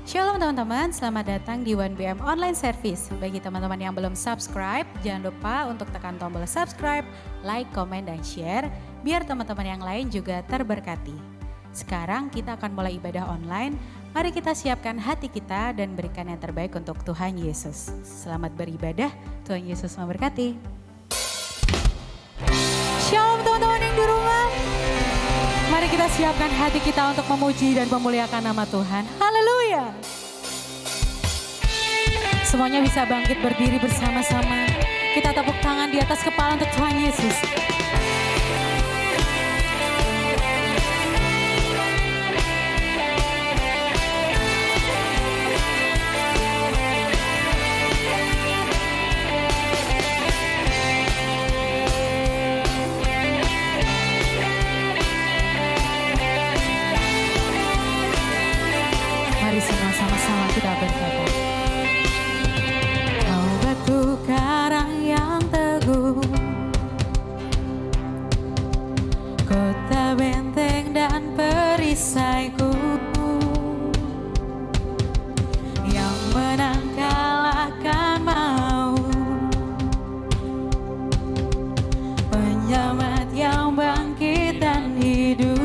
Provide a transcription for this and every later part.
Shalom teman-teman, selamat datang di 1BM Online Service. Bagi teman-teman yang belum subscribe, jangan lupa untuk tekan tombol subscribe, like, komen, dan share, biar teman-teman yang lain juga terberkati. Sekarang kita akan mulai ibadah online, mari kita siapkan hati kita dan berikan yang terbaik untuk Tuhan Yesus. Selamat beribadah, Tuhan Yesus memberkati. Shalom teman-teman yang di rumah. Mari kita siapkan hati kita untuk memuji dan memuliakan nama Tuhan. Haleluya. Semuanya bisa bangkit berdiri bersama-sama. Kita tepuk tangan di atas kepala untuk Tuhan Yesus. Mari semua sama-sama kita berkata. Kau batu karang yang teguh, kota benteng dan perisaiku, yang menang kalahkan maut, penyelamat yang bangkit dan hidup.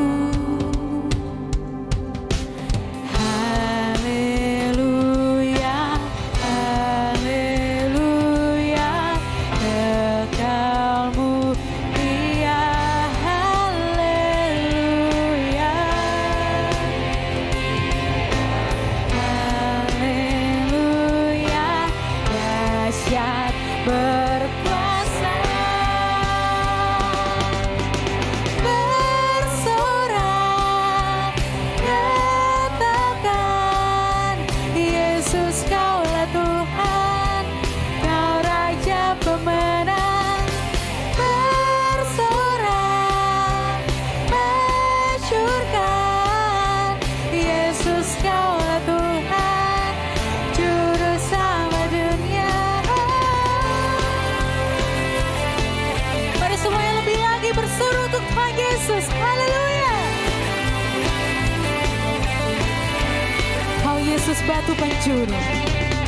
Yesus batu penjuru,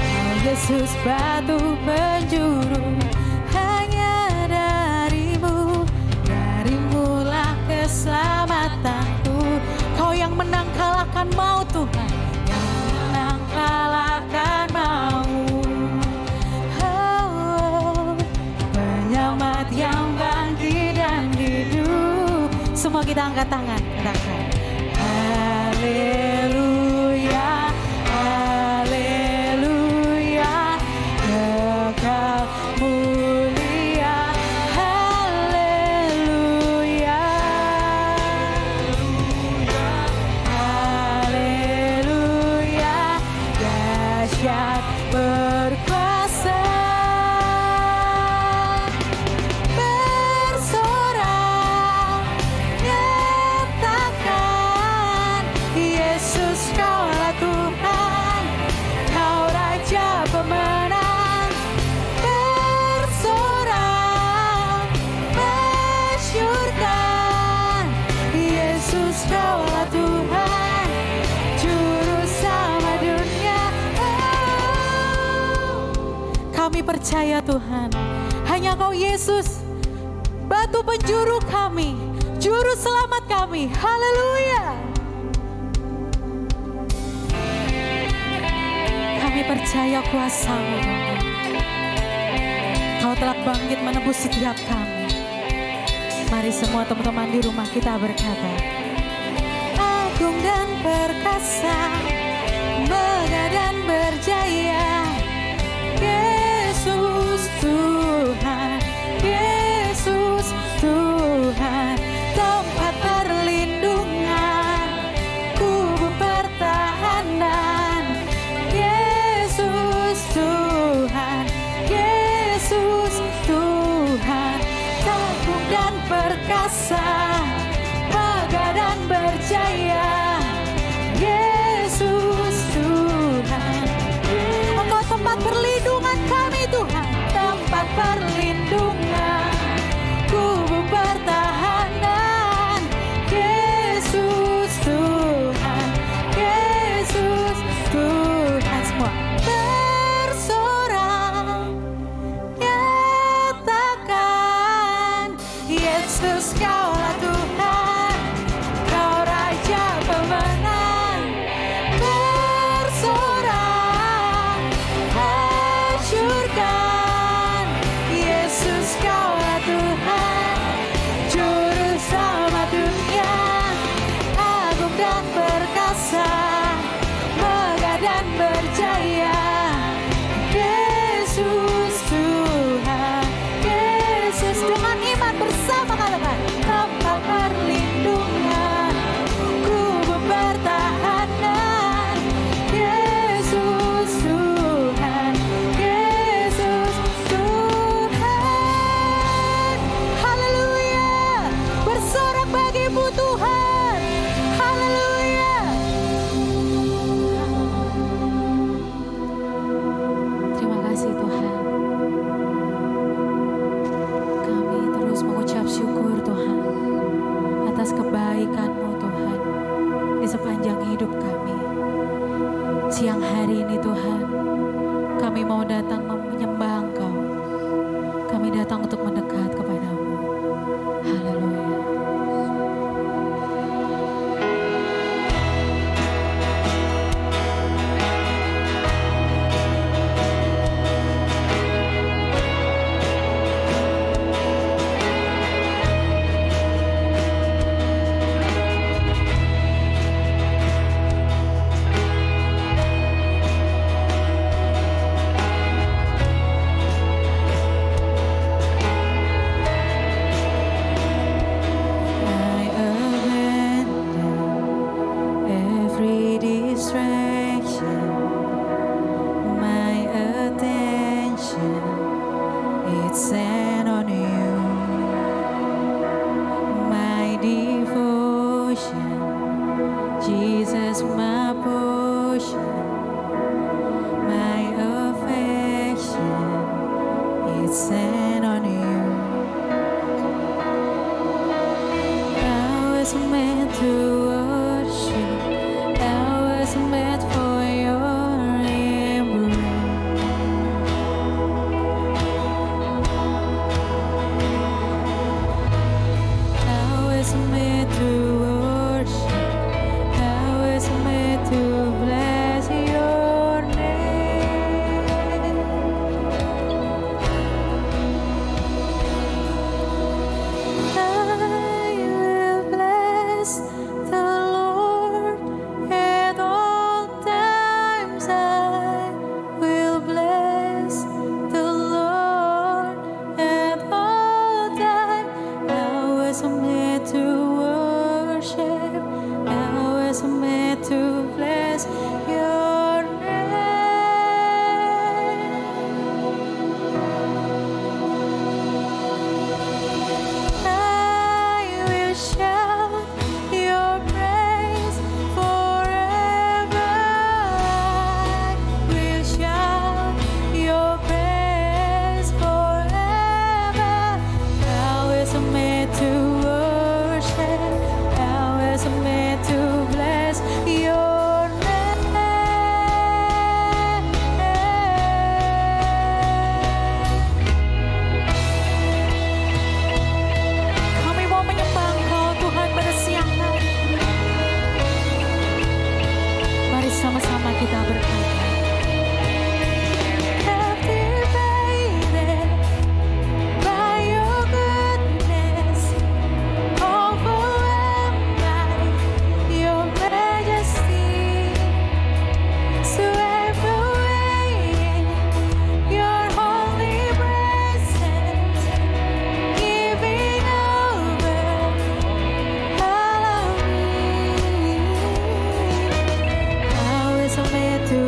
oh Yesus batu penjuru, hanya darimu-lah keselamatanku. Kau yang menang kalahkan maut Tuhan, yang menang kalahkan maut. Oh, penyelamat yang bangkit dan hidup. Semua kita angkat tangan, katakan haleluya. Haleluya, kekal mulia. Haleluya, haleluya, dahsyat berkuasa. Bersorak, nyatakan Yesus kaulah Tuhan, Kau Raja pemenang. Bersorak, masyurkan Yesus kaulah Tuhan, Juru selamat dunia. Kami percaya Tuhan, hanya Kau Yesus, batu penjuru kami, Juru selamat kami. Haleluya. Kami percaya kuasa-Mu, Kau telah bangkit menebus setiap kami. Mari semua teman-teman di rumah kita berkata, agung dan perkasa, megah dan berjaya, Yesus Tuhan, Yesus Tuhan, tempat perlindungan, kubu pertahanan. Yesus Tuhan, Yesus Tuhan, agung dan perkasa, megah dan berjaya, hidup kami. Siang hari ini Tuhan, kami mau datang menyembah Engkau. Kami datang untuk mendekat kepadamu. Haleluya. Set on you, my devotion, Jesus my portion, my affection, it's set on you. I was meant to worship, I was meant for your embrace. Meant to worship, I was meant to bless your name. I will bless the Lord at all times. I will bless the Lord at all times. I was meant to worship, I was meant to bless your name. I will shout your praise forever. I will shout your praise forever. I was meant to worship, I was meant to bless your name. Kami mau menyembah Engkau Tuhan pada siang hari. Mari sama-sama kita berkata, captivated by your goodness, overwhelmed by your majesty, swept away in your holy presence, giving over all of me. I was meant to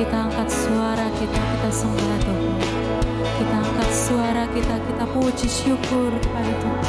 Kita angkat suara kita sembah Tuhan. Kita angkat suara kita puji syukur kepada Tuhan.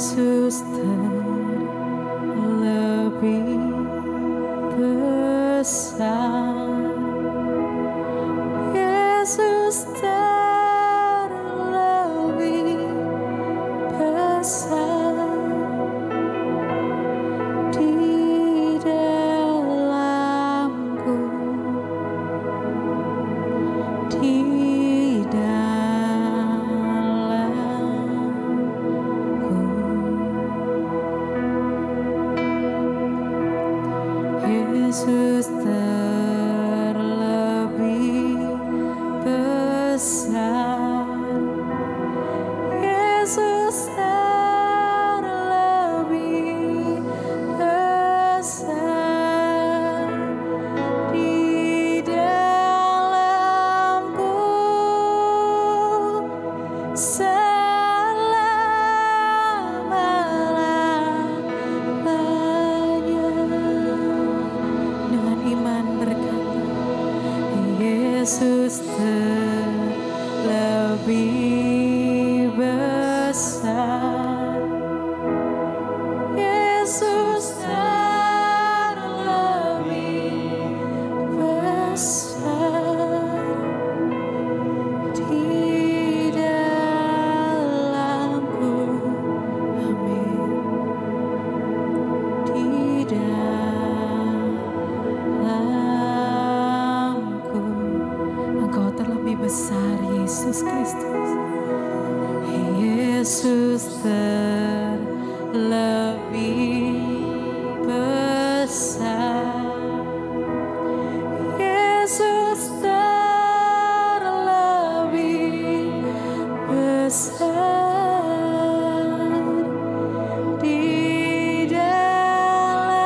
Yesus terlebih besar, Yesus terlebih besar di dalamku, di dalam Yesus terlebih besar, Yesus terlebih besar di dalamku selama-lamanya. Dengan iman berkata, Yesus terlebih besar, Yesus terlebih besar di dalamku, amin, di dalamku. Engkau terlebih besar, Yesus Kristus. Yesus terlebih besar, Yesus terlebih besar di dalamku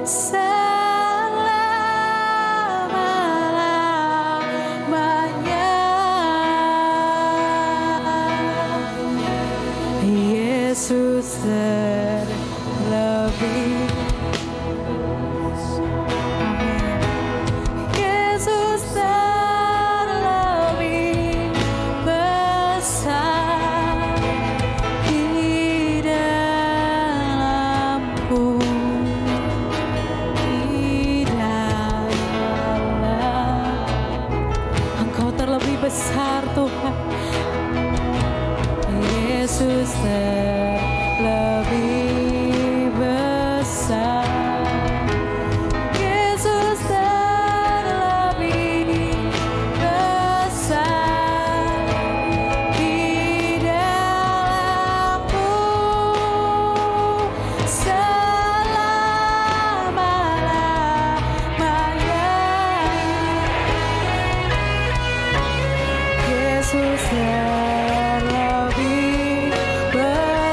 selama-lamanya. Yesus terlebih, amin. Yesus terlebih besar di dalamku, di dalam. Engkau terlebih besar, Tuhan. Yesus terlebih besar, Yesus terlebih besar di dalamku selama-lamanya. Yesus terlebih besar.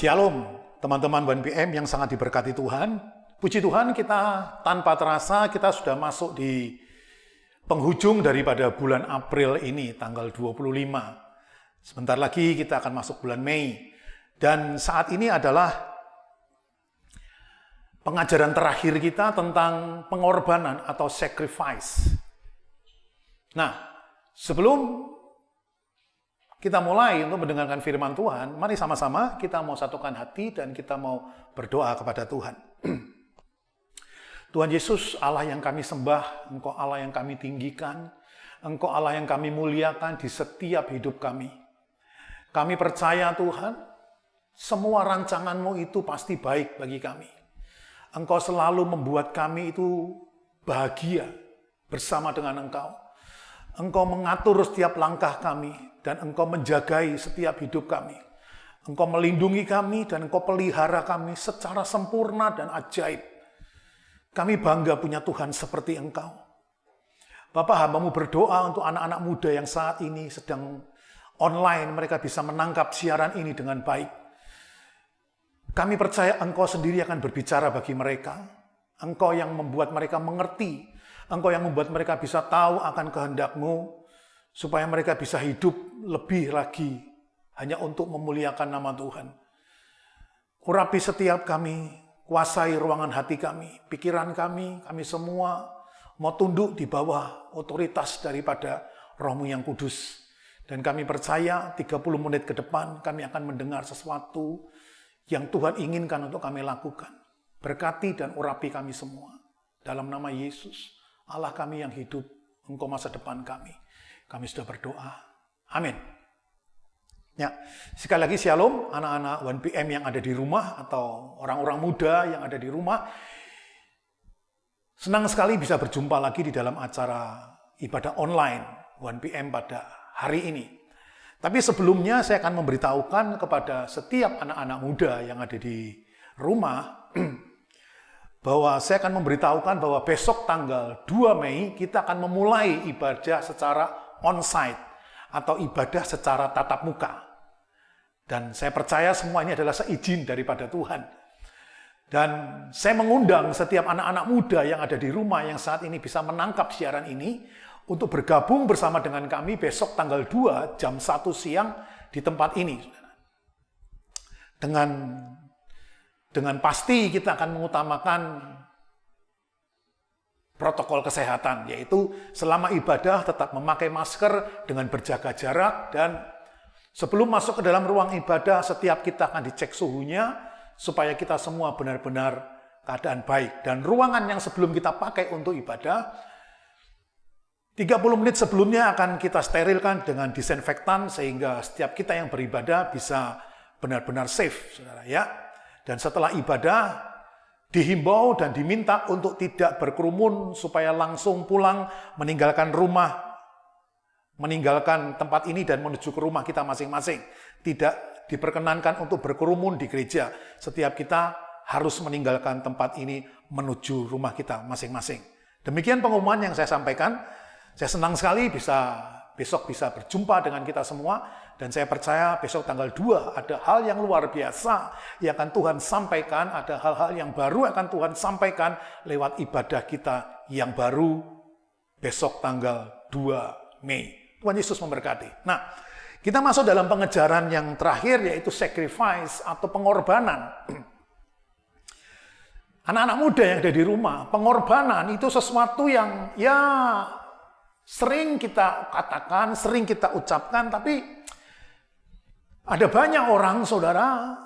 Shalom, teman-teman 1PM yang sangat diberkati Tuhan. Puji Tuhan, kita tanpa terasa kita sudah masuk di penghujung daripada bulan April ini, tanggal 25. Sebentar lagi kita akan masuk bulan Mei. Dan saat ini adalah pengajaran terakhir kita tentang pengorbanan atau sacrifice. Nah, sebelum kita mulai untuk mendengarkan firman Tuhan, mari sama-sama kita mau satukan hati dan kita mau berdoa kepada Tuhan. Tuhan Yesus, Allah yang kami sembah, Engkau Allah yang kami tinggikan, Engkau Allah yang kami muliakan di setiap hidup kami. Kami percaya Tuhan, semua rancangan-Mu itu pasti baik bagi kami. Engkau selalu membuat kami itu bahagia bersama dengan Engkau. Engkau mengatur setiap langkah kami dan Engkau menjagai setiap hidup kami. Engkau melindungi kami dan Engkau pelihara kami secara sempurna dan ajaib. Kami bangga punya Tuhan seperti Engkau. Bapak, hamba-Mu berdoa untuk anak-anak muda yang saat ini sedang online, mereka bisa menangkap siaran ini dengan baik. Kami percaya Engkau sendiri akan berbicara bagi mereka. Engkau yang membuat mereka mengerti. Engkau yang membuat mereka bisa tahu akan kehendak-Mu, supaya mereka bisa hidup lebih lagi hanya untuk memuliakan nama Tuhan. Urapi setiap kami, kuasai ruangan hati kami, pikiran kami semua mau tunduk di bawah otoritas daripada Roh-Mu yang kudus. Dan kami percaya 30 menit ke depan kami akan mendengar sesuatu yang Tuhan inginkan untuk kami lakukan. Berkati dan urapi kami semua. Dalam nama Yesus, Allah kami yang hidup, Engkau masa depan kami. Kami sudah berdoa. Amin. Ya, sekali lagi shalom anak-anak 1PM yang ada di rumah atau orang-orang muda yang ada di rumah. Senang sekali bisa berjumpa lagi di dalam acara ibadah online 1PM pada hari ini. Tapi sebelumnya saya akan memberitahukan kepada setiap anak-anak muda yang ada di rumah bahwa saya akan memberitahukan bahwa besok tanggal 2 Mei kita akan memulai ibadah secara on-site atau ibadah secara tatap muka. Dan saya percaya semua ini adalah seizin daripada Tuhan. Dan saya mengundang setiap anak-anak muda yang ada di rumah yang saat ini bisa menangkap siaran ini untuk bergabung bersama dengan kami besok tanggal 2 jam 1 siang di tempat ini. Dengan pasti kita akan mengutamakan protokol kesehatan, yaitu selama ibadah tetap memakai masker dengan berjaga jarak, dan sebelum masuk ke dalam ruang ibadah setiap kita akan dicek suhunya supaya kita semua benar-benar keadaan baik. Dan ruangan yang sebelum kita pakai untuk ibadah 30 menit sebelumnya akan kita sterilkan dengan disinfektan sehingga setiap kita yang beribadah bisa benar-benar safe, saudara ya. Dan setelah ibadah, dihimbau dan diminta untuk tidak berkerumun supaya langsung pulang meninggalkan rumah, meninggalkan tempat ini dan menuju ke rumah kita masing-masing. Tidak diperkenankan untuk berkerumun di gereja. Setiap kita harus meninggalkan tempat ini menuju rumah kita masing-masing. Demikian pengumuman yang saya sampaikan. Saya senang sekali besok bisa berjumpa dengan kita semua. Dan saya percaya besok tanggal 2 ada hal yang luar biasa yang akan Tuhan sampaikan. Ada hal-hal yang baru akan Tuhan sampaikan lewat ibadah kita yang baru besok tanggal 2 Mei. Tuhan Yesus memberkati. Nah, kita masuk dalam pengejaran yang terakhir yaitu sacrifice atau pengorbanan. Anak-anak muda yang ada di rumah, pengorbanan itu sesuatu yang ya sering kita katakan, sering kita ucapkan, tapi ada banyak orang, saudara,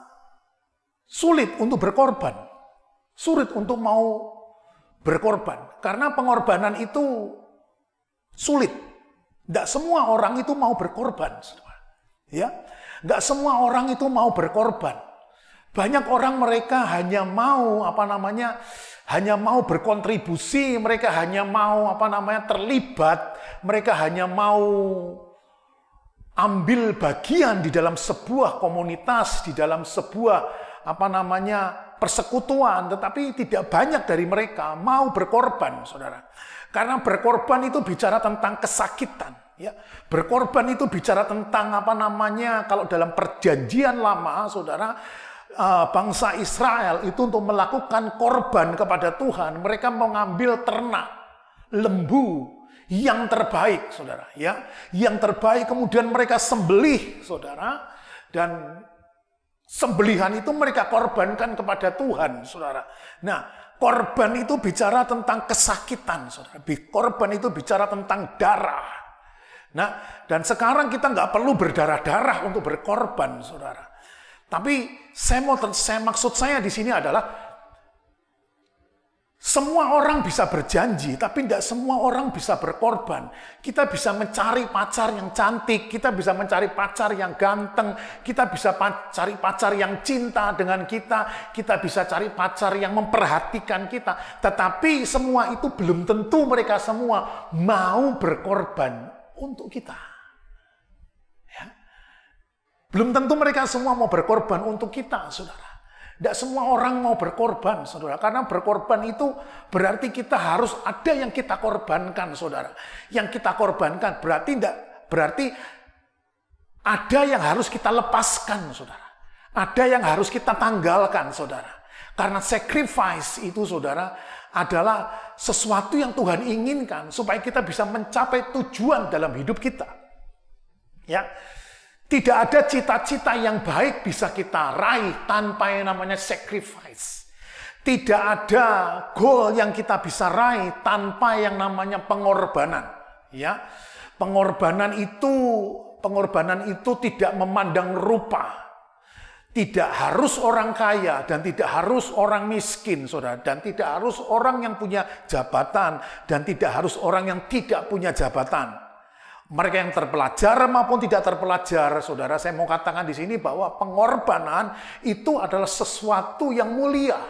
sulit untuk berkorban. Sulit untuk mau berkorban. Karena pengorbanan itu sulit. Tidak semua orang itu mau berkorban. Ya, tidak semua orang itu mau berkorban. Banyak orang mereka hanya mau, hanya mau berkontribusi, mereka hanya mau, terlibat, mereka hanya mau ambil bagian di dalam sebuah komunitas, di dalam sebuah persekutuan, tetapi tidak banyak dari mereka mau berkorban, saudara. Karena berkorban itu bicara tentang kesakitan, ya. Berkorban itu bicara tentang kalau dalam perjanjian lama, saudara, bangsa Israel itu untuk melakukan korban kepada Tuhan, mereka mengambil ternak, lembu yang terbaik, saudara, ya, yang terbaik, kemudian mereka sembelih, saudara, dan sembelihan itu mereka korbankan kepada Tuhan, saudara. Nah, korban itu bicara tentang kesakitan, saudara. Korban itu bicara tentang darah. Nah, dan sekarang kita nggak perlu berdarah-darah untuk berkorban, saudara. Tapi maksud saya di sini adalah semua orang bisa berjanji, tapi tidak semua orang bisa berkorban. Kita bisa mencari pacar yang cantik, kita bisa mencari pacar yang ganteng, kita bisa cari pacar yang cinta dengan kita bisa cari pacar yang memperhatikan kita. Tetapi semua itu belum tentu mereka semua mau berkorban untuk kita. Ya. Belum tentu mereka semua mau berkorban untuk kita, saudara. Tidak semua orang mau berkorban, saudara. Karena berkorban itu berarti kita harus ada yang kita korbankan, saudara. Yang kita korbankan berarti ada yang harus kita lepaskan, saudara. Ada yang harus kita tanggalkan, saudara. Karena sacrifice itu, saudara, adalah sesuatu yang Tuhan inginkan supaya kita bisa mencapai tujuan dalam hidup kita. Ya. Tidak ada cita-cita yang baik bisa kita raih tanpa yang namanya sacrifice. Tidak ada goal yang kita bisa raih tanpa yang namanya pengorbanan. Ya, pengorbanan itu tidak memandang rupa. Tidak harus orang kaya dan tidak harus orang miskin, saudara. Dan tidak harus orang yang punya jabatan dan tidak harus orang yang tidak punya jabatan. Mereka yang terpelajar maupun tidak terpelajar, saudara, saya mau katakan di sini bahwa pengorbanan itu adalah sesuatu yang mulia.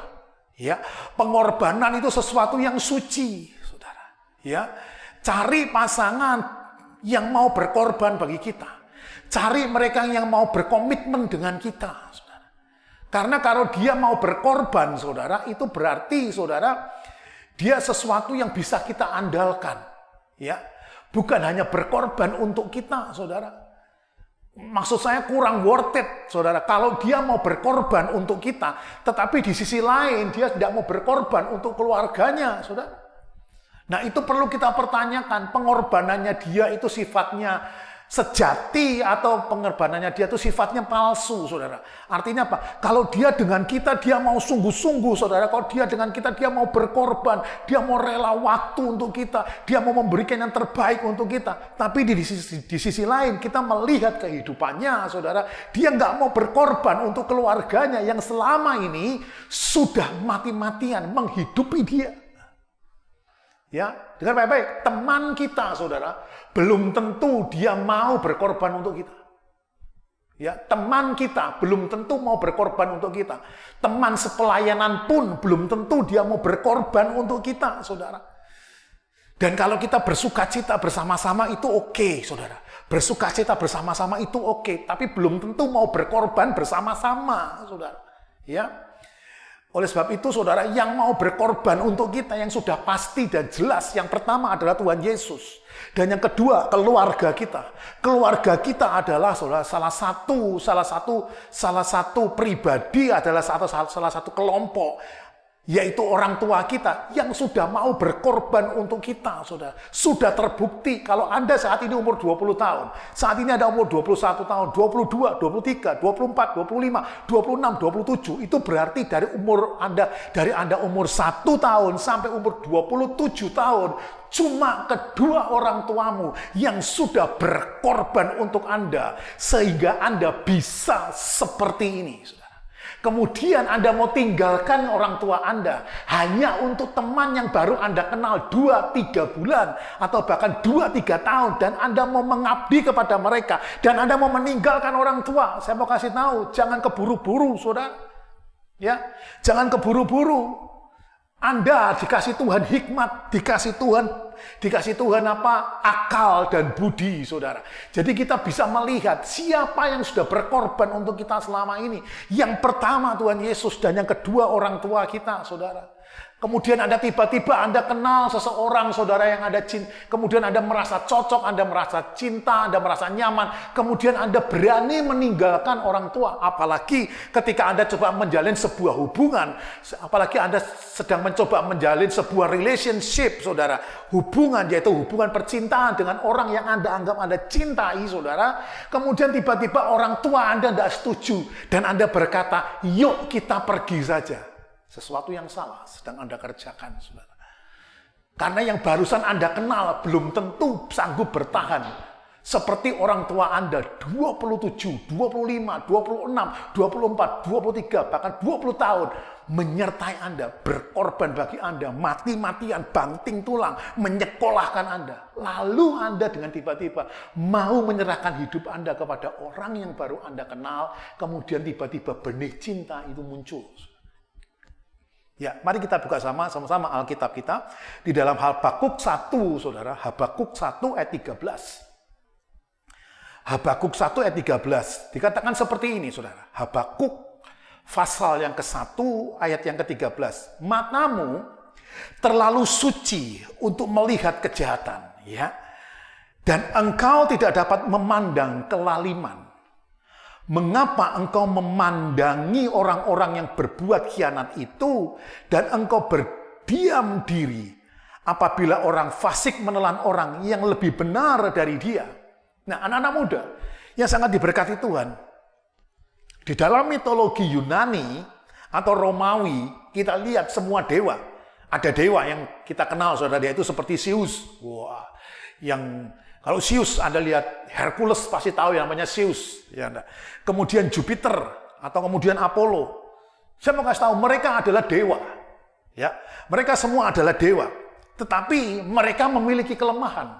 Ya, pengorbanan itu sesuatu yang suci, saudara. Ya, cari pasangan yang mau berkorban bagi kita. Cari mereka yang mau berkomitmen dengan kita, saudara. Karena kalau dia mau berkorban, saudara, itu berarti, saudara, dia sesuatu yang bisa kita andalkan. Ya. Bukan hanya berkorban untuk kita, saudara. Maksud saya kurang worth it, saudara. Kalau dia mau berkorban untuk kita, tetapi di sisi lain dia tidak mau berkorban untuk keluarganya, saudara. Nah, itu perlu kita pertanyakan. Pengorbanannya dia itu sifatnya sejati atau pengorbanannya dia itu sifatnya palsu, saudara. Artinya apa? Kalau dia dengan kita, dia mau sungguh-sungguh, saudara. Kalau dia dengan kita, dia mau berkorban, dia mau rela waktu untuk kita, dia mau memberikan yang terbaik untuk kita. Tapi di sisi lain, kita melihat kehidupannya, saudara. Dia nggak mau berkorban untuk keluarganya yang selama ini sudah mati-matian menghidupi dia. Ya, dengar baik-baik, teman kita, saudara, belum tentu dia mau berkorban untuk kita. Ya, teman kita belum tentu mau berkorban untuk kita. Teman sepelayanan pun belum tentu dia mau berkorban untuk kita, saudara. Dan kalau kita bersukacita bersama-sama itu oke, saudara. Bersukacita bersama-sama itu oke, tapi belum tentu mau berkorban bersama-sama, saudara. Ya. Oleh sebab itu, saudara, yang mau berkorban untuk kita yang sudah pasti dan jelas, yang pertama adalah Tuhan Yesus. Dan yang kedua, keluarga kita. Keluarga kita adalah, saudara, salah satu pribadi, adalah salah satu kelompok, yaitu orang tua kita yang sudah mau berkorban untuk kita, saudara. Sudah terbukti kalau Anda saat ini umur 20 tahun, saat ini ada umur 21 tahun, 22, 23, 24, 25, 26, 27, itu berarti dari Anda umur 1 tahun sampai umur 27 tahun, cuma kedua orang tuamu yang sudah berkorban untuk Anda, sehingga Anda bisa seperti ini, saudara. Kemudian Anda mau tinggalkan orang tua Anda hanya untuk teman yang baru Anda kenal 2-3 bulan atau bahkan 2-3 tahun, dan Anda mau mengabdi kepada mereka dan Anda mau meninggalkan orang tua. Saya mau kasih tahu, jangan keburu-buru, saudara. Ya, jangan keburu-buru. Anda dikasih Tuhan hikmat, dikasih Tuhan apa? Akal dan budi, saudara. Jadi kita bisa melihat siapa yang sudah berkorban untuk kita selama ini. Yang pertama Tuhan Yesus dan yang kedua orang tua kita, saudara. Kemudian Anda tiba-tiba Anda kenal seseorang, saudara, yang Anda cinta. Kemudian Anda merasa cocok, Anda merasa cinta, Anda merasa nyaman. Kemudian Anda berani meninggalkan orang tua. Apalagi ketika Anda coba menjalin sebuah hubungan. Apalagi Anda sedang mencoba menjalin sebuah relationship, saudara. Hubungan, yaitu hubungan percintaan dengan orang yang Anda anggap Anda cintai, saudara. Kemudian tiba-tiba orang tua Anda tidak setuju. Dan Anda berkata, yuk kita pergi saja. Sesuatu yang salah sedang Anda kerjakan, saudara. Karena yang barusan Anda kenal belum tentu sanggup bertahan. Seperti orang tua Anda 27, 25, 26, 24, 23, bahkan 20 tahun. Menyertai Anda, berkorban bagi Anda, mati-matian, banting tulang, menyekolahkan Anda. Lalu Anda dengan tiba-tiba mau menyerahkan hidup Anda kepada orang yang baru Anda kenal. Kemudian tiba-tiba benih cinta itu muncul. Ya, mari kita buka sama-sama Alkitab kita di dalam Habakuk 1, saudara. Habakuk 1 ayat 13. Habakuk 1 ayat 13. Dikatakan seperti ini, saudara. Habakuk pasal yang ke-1 ayat yang ke-13. Matamu terlalu suci untuk melihat kejahatan, ya. Dan engkau tidak dapat memandang kelaliman. Mengapa engkau memandangi orang-orang yang berbuat khianat itu dan engkau berdiam diri apabila orang fasik menelan orang yang lebih benar dari dia? Nah, anak-anak muda yang sangat diberkati Tuhan, di dalam mitologi Yunani atau Romawi kita lihat semua dewa. Ada dewa yang kita kenal, saudara, dia itu seperti Zeus. Wah, yang kalau Zeus, Anda lihat Hercules pasti tahu yang namanya Zeus. Ya, kemudian Jupiter atau kemudian Apollo. Saya mau kasih tahu, mereka adalah dewa. Ya, mereka semua adalah dewa. Tetapi mereka memiliki kelemahan.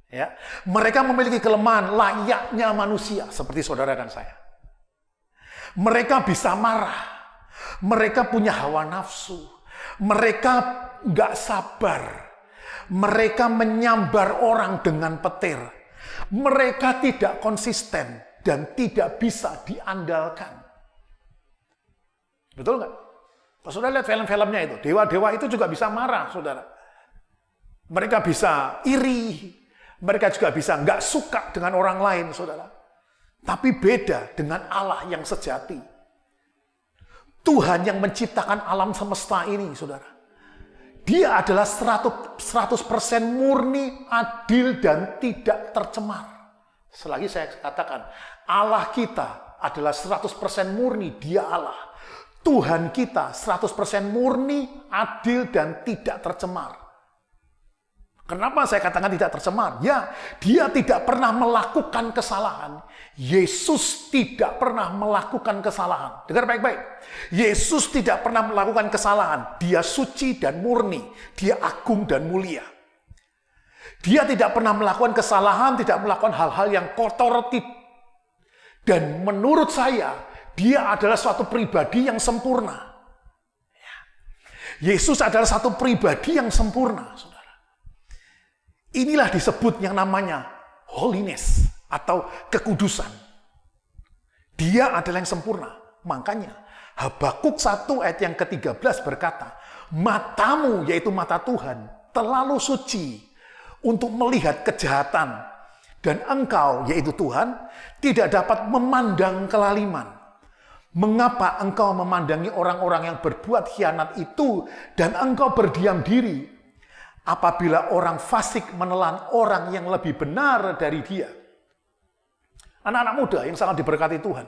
Ya, mereka memiliki kelemahan layaknya manusia seperti saudara dan saya. Mereka bisa marah. Mereka punya hawa nafsu. Mereka nggak sabar. Mereka menyambar orang dengan petir. Mereka tidak konsisten dan tidak bisa diandalkan. Betul nggak? Kalau saudara lihat film-filmnya itu, dewa-dewa itu juga bisa marah, saudara. Mereka bisa iri. Mereka juga bisa nggak suka dengan orang lain, saudara. Tapi beda dengan Allah yang sejati. Tuhan yang menciptakan alam semesta ini, saudara. Dia adalah 100% murni, adil, dan tidak tercemar. Selagi saya katakan, Allah kita adalah 100% murni, dia Allah. Tuhan kita 100% murni, adil, dan tidak tercemar. Kenapa saya katakan tidak tercemar? Ya, dia tidak pernah melakukan kesalahan. Yesus tidak pernah melakukan kesalahan. Dengar baik-baik. Yesus tidak pernah melakukan kesalahan. Dia suci dan murni. Dia agung dan mulia. Dia tidak pernah melakukan kesalahan, tidak melakukan hal-hal yang kotor. Dan menurut saya, dia adalah suatu pribadi yang sempurna. Yesus adalah satu pribadi yang sempurna, saudara. Inilah disebut yang namanya holiness atau kekudusan. Dia adalah yang sempurna. Makanya Habakuk 1 ayat yang ke-13 berkata, matamu, yaitu mata Tuhan, terlalu suci untuk melihat kejahatan. Dan engkau, yaitu Tuhan, tidak dapat memandang kelaliman. Mengapa engkau memandangi orang-orang yang berbuat khianat itu dan engkau berdiam diri apabila orang fasik menelan orang yang lebih benar dari dia? Anak-anak muda yang sangat diberkati Tuhan.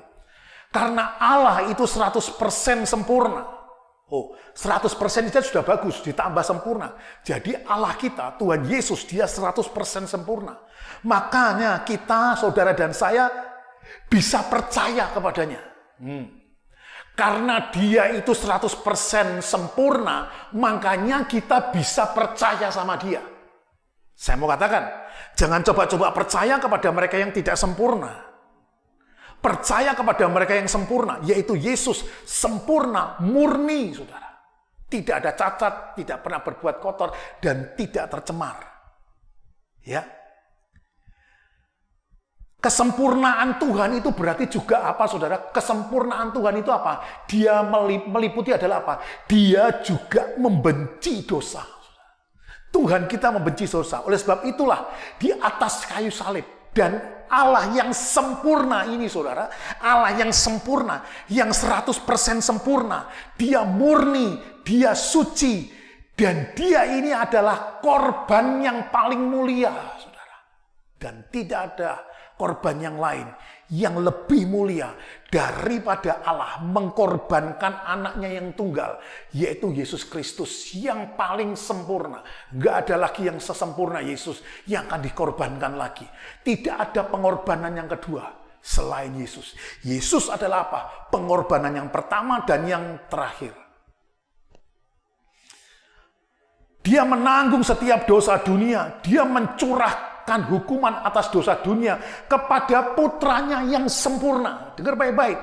Karena Allah itu 100% sempurna. Oh, 100% itu sudah bagus, ditambah sempurna. Jadi Allah kita, Tuhan Yesus, dia 100% sempurna. Makanya kita, saudara dan saya, bisa percaya kepadanya. Karena dia itu 100% sempurna, makanya kita bisa percaya sama dia. Saya mau katakan, jangan coba-coba percaya kepada mereka yang tidak sempurna. Percaya kepada mereka yang sempurna, yaitu Yesus, sempurna, murni, saudara. Tidak ada cacat, tidak pernah berbuat kotor, dan tidak tercemar. Ya. Kesempurnaan Tuhan itu berarti juga apa, saudara? Kesempurnaan Tuhan itu apa? Dia meliputi adalah apa? Dia juga membenci dosa. Tuhan kita membenci dosa. Oleh sebab itulah di atas kayu salib. Dan Allah yang sempurna ini, saudara, Allah yang sempurna, yang 100% sempurna. Dia murni, dia suci, dan dia ini adalah korban yang paling mulia, saudara. Dan tidak ada korban yang lain yang lebih mulia daripada Allah mengkorbankan anaknya yang tunggal, yaitu Yesus Kristus yang paling sempurna. Nggak ada lagi yang sesempurna Yesus yang akan dikorbankan lagi. Tidak ada pengorbanan yang kedua selain Yesus. Yesus adalah apa? Pengorbanan yang pertama dan yang terakhir. Dia menanggung setiap dosa dunia. Dia mencurahkan hukuman atas dosa dunia kepada putranya yang sempurna. Dengar baik-baik,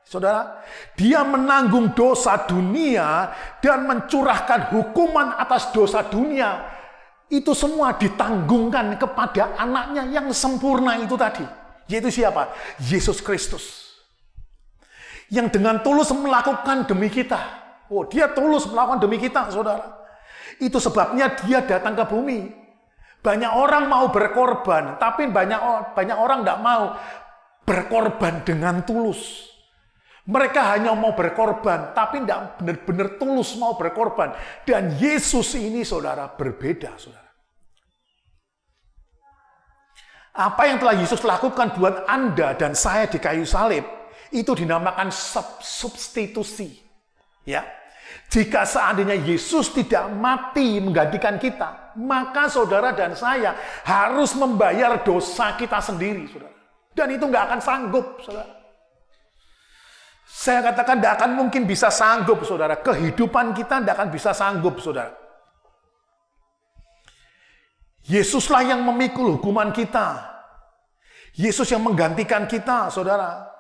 saudara. Dia menanggung dosa dunia dan mencurahkan hukuman atas dosa dunia. Itu semua ditanggungkan kepada anaknya yang sempurna itu tadi. Yaitu siapa? Yesus Kristus. Yang dengan tulus melakukan demi kita. Oh, dia tulus melakukan demi kita, saudara. Itu sebabnya dia datang ke bumi. Banyak orang mau berkorban, tapi banyak orang tidak mau berkorban dengan tulus. Mereka hanya mau berkorban, tapi tidak benar-benar tulus mau berkorban. Dan Yesus ini, saudara, berbeda, saudara. Apa yang telah Yesus lakukan buat Anda dan saya di kayu salib, itu dinamakan substitusi. Ya. Jika seandainya Yesus tidak mati menggantikan kita, maka saudara dan saya harus membayar dosa kita sendiri, saudara. Dan itu nggak akan sanggup, saudara. Saya katakan tidak akan mungkin bisa sanggup, saudara. Kehidupan kita tidak akan bisa sanggup, saudara. Yesuslah yang memikul hukuman kita. Yesus yang menggantikan kita, saudara.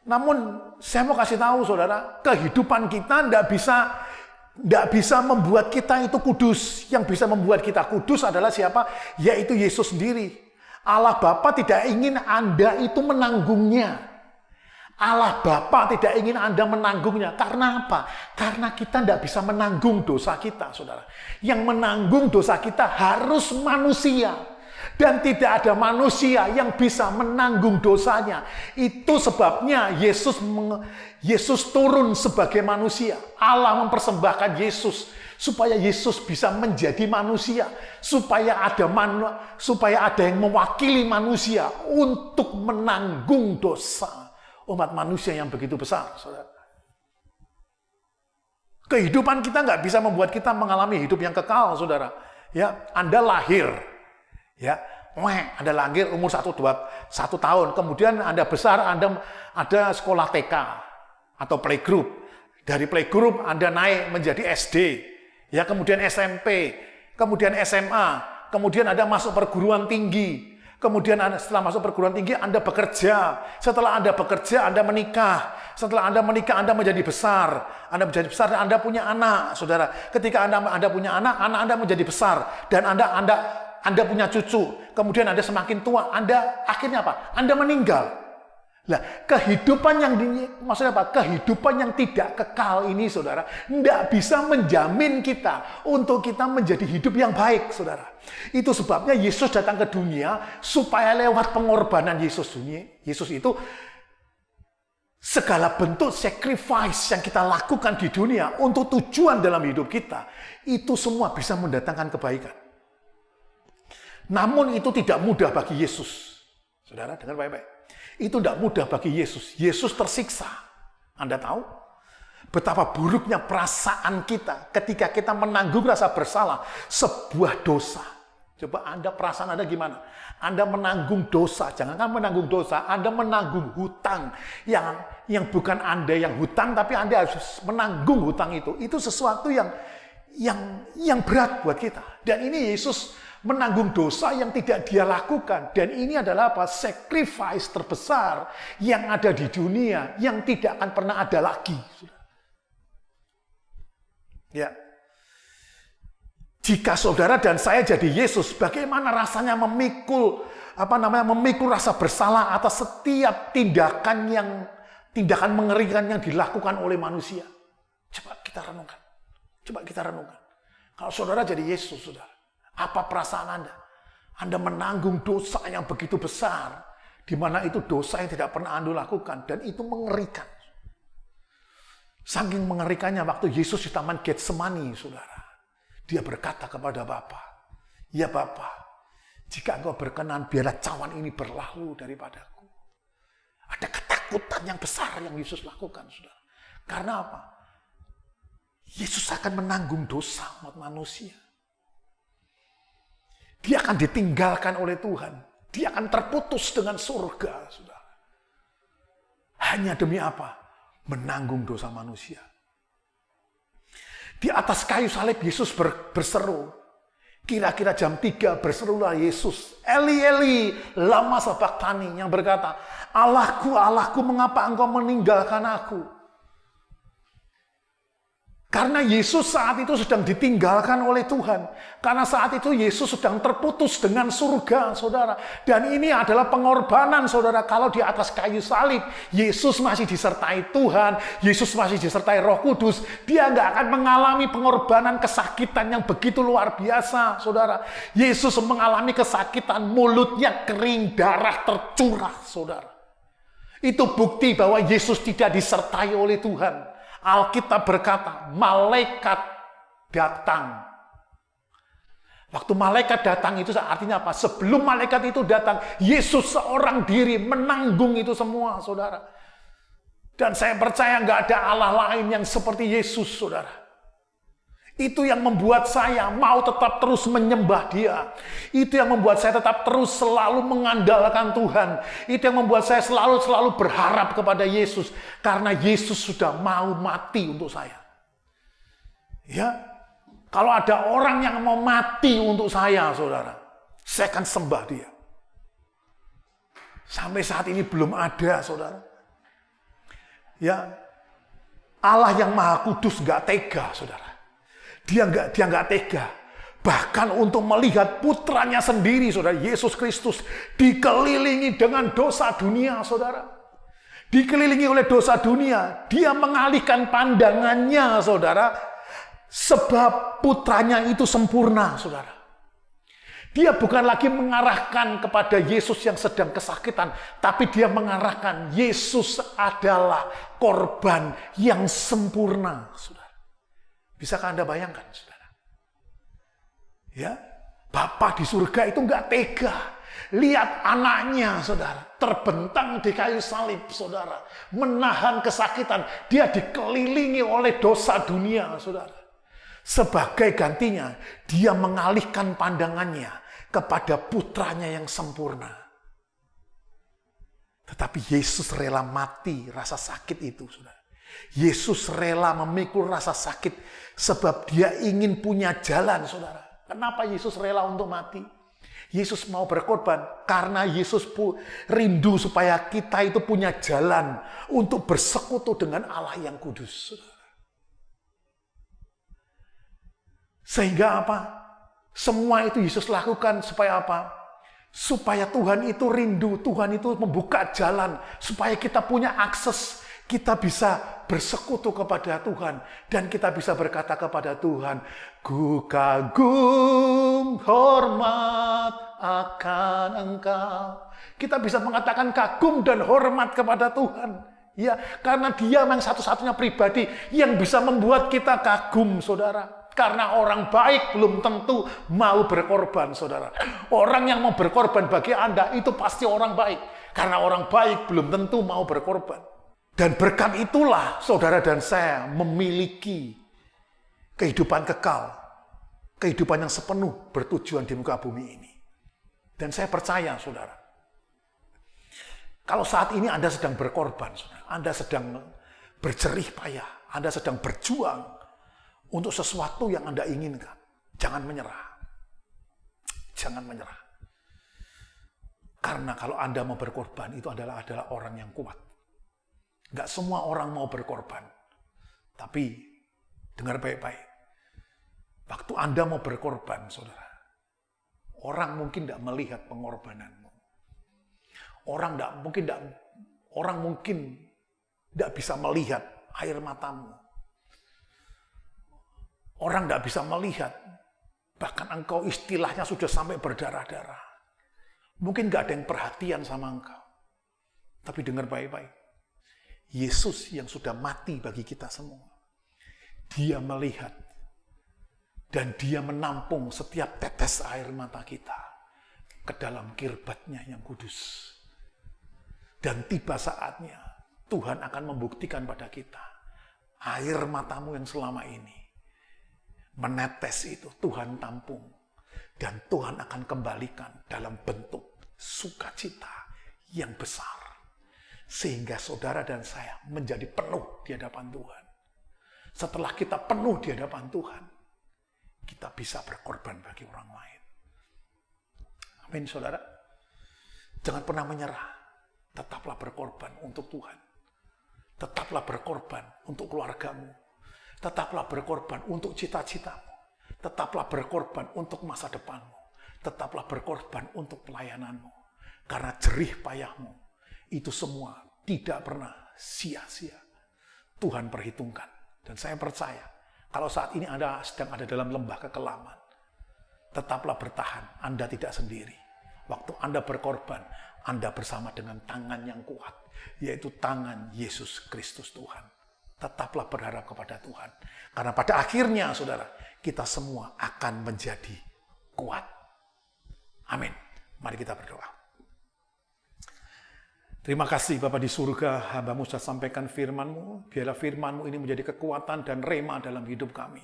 Namun saya mau kasih tahu, saudara, kehidupan kita tidak bisa membuat kita itu kudus. Yang bisa membuat kita kudus adalah siapa? Yaitu Yesus sendiri. Allah Bapa tidak ingin Anda itu menanggungnya. Allah Bapa tidak ingin Anda menanggungnya. Karena apa? Karena kita tidak bisa menanggung dosa kita, saudara. Yang menanggung dosa kita harus manusia. Dan tidak ada manusia yang bisa menanggung dosanya. Itu sebabnya Yesus turun sebagai manusia. Allah mempersembahkan Yesus supaya Yesus bisa menjadi manusia, supaya ada yang mewakili manusia untuk menanggung dosa umat manusia yang begitu besar, saudara. Kehidupan kita nggak bisa membuat kita mengalami hidup yang kekal, saudara. Ya, Anda lahir. Ya, Anda lahir umur 1 tahun, kemudian Anda besar, Anda ada sekolah TK atau playgroup. Dari playgroup Anda naik menjadi SD, ya, kemudian SMP, kemudian SMA, kemudian Anda masuk perguruan tinggi. Kemudian setelah masuk perguruan tinggi Anda bekerja. Setelah Anda bekerja Anda menikah. Setelah Anda menikah Anda menjadi besar. Anda menjadi besar dan Anda punya anak, saudara. Ketika Anda punya anak Anda menjadi besar dan Anda punya cucu, kemudian Anda semakin tua, Anda akhirnya apa? Anda meninggal. Nah, kehidupan maksudnya apa? Kehidupan yang tidak kekal ini, saudara, tidak bisa menjamin kita untuk kita menjadi hidup yang baik, saudara. Itu sebabnya Yesus datang ke dunia supaya lewat pengorbanan Yesus itu segala bentuk sacrifice yang kita lakukan di dunia untuk tujuan dalam hidup kita, itu semua bisa mendatangkan kebaikan. Namun itu tidak mudah bagi Yesus. Saudara, dengar baik-baik. Itu tidak mudah bagi Yesus. Yesus tersiksa. Anda tahu betapa buruknya perasaan kita ketika kita menanggung rasa bersalah sebuah dosa. Coba perasaan Anda gimana? Anda menanggung dosa. Jangankan menanggung dosa, Anda menanggung hutang yang bukan Anda yang hutang, tapi Anda harus menanggung hutang itu. Itu sesuatu yang berat buat kita. Dan ini Yesus menanggung dosa yang tidak dia lakukan. Dan ini adalah apa? Sacrifice terbesar yang ada di dunia, yang tidak akan pernah ada lagi. Ya. Jika saudara dan saya jadi Yesus, bagaimana rasanya memikul memikul rasa bersalah atas setiap tindakan mengerikan yang dilakukan oleh manusia. Coba kita renungkan. Kalau saudara jadi Yesus, saudara, apa perasaan Anda? Anda menanggung dosa yang begitu besar, di mana itu dosa yang tidak pernah Anda lakukan, dan itu mengerikan. Saking mengerikannya waktu Yesus di Taman Getsemani, saudara, dia berkata kepada Bapa, "Ya Bapa, jika Engkau berkenan, biarlah cawan ini berlalu daripadaku." Ada ketakutan yang besar yang Yesus lakukan, saudara. Karena apa? Yesus akan menanggung dosa umat manusia. Dia akan ditinggalkan oleh Tuhan. Dia akan terputus dengan surga, saudara. Hanya demi apa? Menanggung dosa manusia. Di atas kayu salib Yesus berseru. Kira-kira jam 3 berserulah Yesus, "Eli, Eli, lama sabachthani," yang berkata, "Allahku, Allahku, mengapa Engkau meninggalkan aku?" Karena Yesus saat itu sedang ditinggalkan oleh Tuhan. Karena saat itu Yesus sedang terputus dengan surga, saudara. Dan ini adalah pengorbanan, saudara. Kalau di atas kayu salib, Yesus masih disertai Tuhan, Yesus masih disertai Roh Kudus. Dia nggak akan mengalami pengorbanan kesakitan yang begitu luar biasa, saudara. Yesus mengalami kesakitan, mulutnya kering, darah tercurah, saudara. Itu bukti bahwa Yesus tidak disertai oleh Tuhan. Alkitab berkata, malaikat datang. Waktu malaikat datang itu artinya apa? Sebelum malaikat itu datang, Yesus seorang diri menanggung itu semua, saudara. Dan saya percaya nggak ada Allah lain yang seperti Yesus, saudara. Itu yang membuat saya mau tetap terus menyembah Dia. Itu yang membuat saya tetap terus selalu mengandalkan Tuhan. Itu yang membuat saya selalu berharap kepada Yesus. Karena Yesus sudah mau mati untuk saya. Ya, kalau ada orang yang mau mati untuk saya, saudara, saya akan sembah Dia. Sampai saat ini belum ada, saudara. Ya, Allah yang Maha Kudus nggak tega, saudara. Dia nggak tega. Bahkan untuk melihat putranya sendiri, saudara, Yesus Kristus, dikelilingi dengan dosa dunia, saudara. Dikelilingi oleh dosa dunia. Dia mengalihkan pandangannya, saudara. Sebab putranya itu sempurna, saudara. Dia bukan lagi mengarahkan kepada Yesus yang sedang kesakitan. Tapi dia mengarahkan Yesus adalah korban yang sempurna, saudara. Bisakah Anda bayangkan, saudara? Ya, Bapa di surga itu nggak tega. Lihat anaknya, saudara, terbentang di kayu salib, saudara. Menahan kesakitan. Dia dikelilingi oleh dosa dunia, saudara. Sebagai gantinya, dia mengalihkan pandangannya kepada putranya yang sempurna. Tetapi Yesus rela mati rasa sakit itu, saudara. Yesus rela memikul rasa sakit sebab dia ingin punya jalan, saudara. Kenapa Yesus rela untuk mati? Yesus mau berkorban karena Yesus rindu supaya kita itu punya jalan untuk bersekutu dengan Allah yang kudus, saudara. Sehingga apa? Semua itu Yesus lakukan supaya apa? Supaya Tuhan itu rindu, Tuhan itu membuka jalan supaya kita punya akses. Kita bisa bersekutu kepada Tuhan. Dan kita bisa berkata kepada Tuhan, ku kagum hormat akan Engkau. Kita bisa mengatakan kagum dan hormat kepada Tuhan. Ya, karena Dia memang satu-satunya pribadi yang bisa membuat kita kagum, saudara. Karena orang baik belum tentu mau berkorban, saudara. Orang yang mau berkorban bagi Anda itu pasti orang baik. Karena orang baik belum tentu mau berkorban. Dan berkat itulah saudara dan saya memiliki kehidupan kekal. Kehidupan yang sepenuh bertujuan di muka bumi ini. Dan saya percaya, saudara. Kalau saat ini Anda sedang berkorban, saudara, Anda sedang berjerih payah, Anda sedang berjuang untuk sesuatu yang Anda inginkan. Jangan menyerah. Jangan menyerah. Karena kalau Anda mau berkorban, itu adalah orang yang kuat. Gak semua orang mau berkorban. Tapi, dengar baik-baik. Waktu Anda mau berkorban, saudara, orang mungkin tidak melihat pengorbananmu. Orang mungkin tidak bisa melihat air matamu. Orang tidak bisa melihat, bahkan engkau istilahnya sudah sampai berdarah-darah. Mungkin gak ada yang perhatian sama engkau. Tapi dengar baik-baik. Yesus yang sudah mati bagi kita semua. Dia melihat. Dan dia menampung setiap tetes air mata kita. Ke dalam kirbatnya yang kudus. Dan tiba saatnya Tuhan akan membuktikan pada kita. Air matamu yang selama ini menetes itu Tuhan tampung. Dan Tuhan akan kembalikan dalam bentuk sukacita yang besar. Sehingga saudara dan saya menjadi penuh di hadapan Tuhan. Setelah kita penuh di hadapan Tuhan, kita bisa berkorban bagi orang lain. Amin, saudara. Jangan pernah menyerah. Tetaplah berkorban untuk Tuhan. Tetaplah berkorban untuk keluargamu. Tetaplah berkorban untuk cita-citamu. Tetaplah berkorban untuk masa depanmu. Tetaplah berkorban untuk pelayananmu. Karena jerih payahmu, itu semua tidak pernah sia-sia. Tuhan perhitungkan. Dan saya percaya, kalau saat ini Anda sedang ada dalam lembah kekelaman, tetaplah bertahan, Anda tidak sendiri. Waktu Anda berkorban, Anda bersama dengan tangan yang kuat, yaitu tangan Yesus Kristus Tuhan. Tetaplah berharap kepada Tuhan. Karena pada akhirnya, saudara, kita semua akan menjadi kuat. Amin. Mari kita berdoa. Terima kasih Bapa di surga, hamba-Mu sudah sampaikan firman-Mu. Biarlah firman-Mu ini menjadi kekuatan dan rema dalam hidup kami.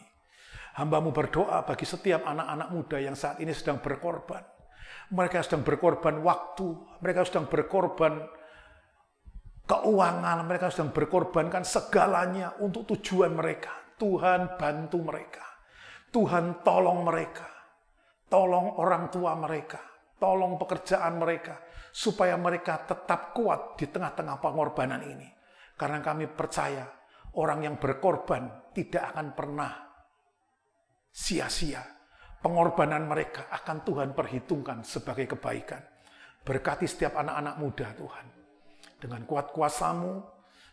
Hamba-Mu berdoa bagi setiap anak-anak muda yang saat ini sedang berkorban. Mereka sedang berkorban waktu, mereka sedang berkorban keuangan, mereka sedang berkorbankan segalanya untuk tujuan mereka. Tuhan bantu mereka. Tuhan tolong mereka. Tolong orang tua mereka. Tolong pekerjaan mereka. Supaya mereka tetap kuat di tengah-tengah pengorbanan ini. Karena kami percaya orang yang berkorban tidak akan pernah sia-sia. Pengorbanan mereka akan Tuhan perhitungkan sebagai kebaikan. Berkati setiap anak-anak muda Tuhan. Dengan kuat kuasa-Mu,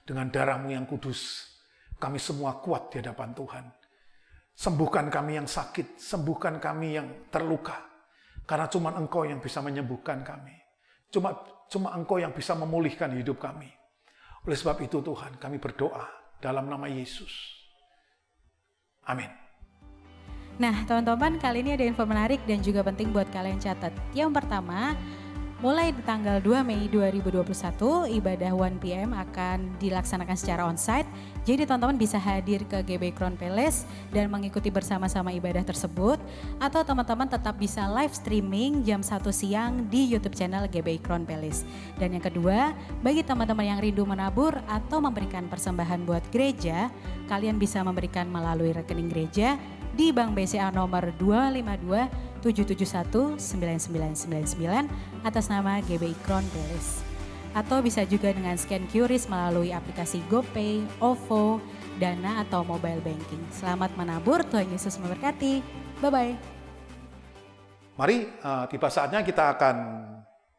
dengan darah-Mu yang kudus, kami semua kuat di hadapan Tuhan. Sembuhkan kami yang sakit, sembuhkan kami yang terluka. Karena cuma Engkau yang bisa menyembuhkan kami. Cuma Engkau yang bisa memulihkan hidup kami. Oleh sebab itu Tuhan, kami berdoa dalam nama Yesus. Amin. Nah, teman-teman, kali ini ada info menarik dan juga penting buat kalian catat. Yang pertama, mulai di tanggal 2 Mei 2021, ibadah 1PM akan dilaksanakan secara onsite. Jadi teman-teman bisa hadir ke GBI Crown Palace dan mengikuti bersama-sama ibadah tersebut. Atau teman-teman tetap bisa live streaming jam 1 siang di YouTube channel GBI Crown Palace. Dan yang kedua, bagi teman-teman yang rindu menabur atau memberikan persembahan buat gereja, kalian bisa memberikan melalui rekening gereja di Bank BCA nomor 252-771-9999 atas nama GBI Crown Palace. Atau bisa juga dengan scan QRIS melalui aplikasi GoPay, OVO, Dana atau mobile banking. Selamat menabur, Tuhan Yesus memberkati. Bye-bye. Mari tiba saatnya kita akan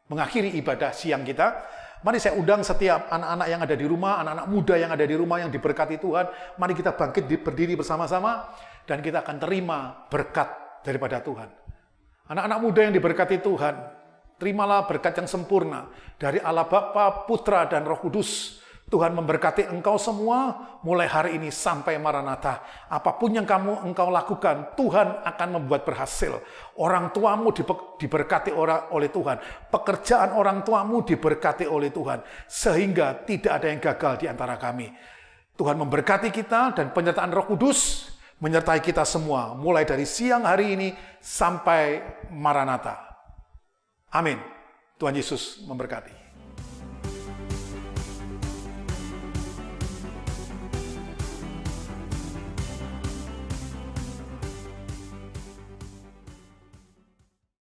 mengakhiri ibadah siang kita. Mari saya undang setiap anak-anak yang ada di rumah, anak-anak muda yang ada di rumah yang diberkati Tuhan. Mari kita bangkit berdiri bersama-sama dan kita akan terima berkat daripada Tuhan. Anak-anak muda yang diberkati Tuhan, terimalah berkat yang sempurna dari Allah Bapa, Putra, dan Roh Kudus. Tuhan memberkati engkau semua mulai hari ini sampai Maranatha. Apapun yang engkau lakukan, Tuhan akan membuat berhasil. Orang tuamu diberkati oleh Tuhan. Pekerjaan orang tuamu diberkati oleh Tuhan. Sehingga tidak ada yang gagal di antara kami. Tuhan memberkati kita dan penyertaan Roh Kudus menyertai kita semua mulai dari siang hari ini sampai Maranatha. Amin. Tuhan Yesus memberkati.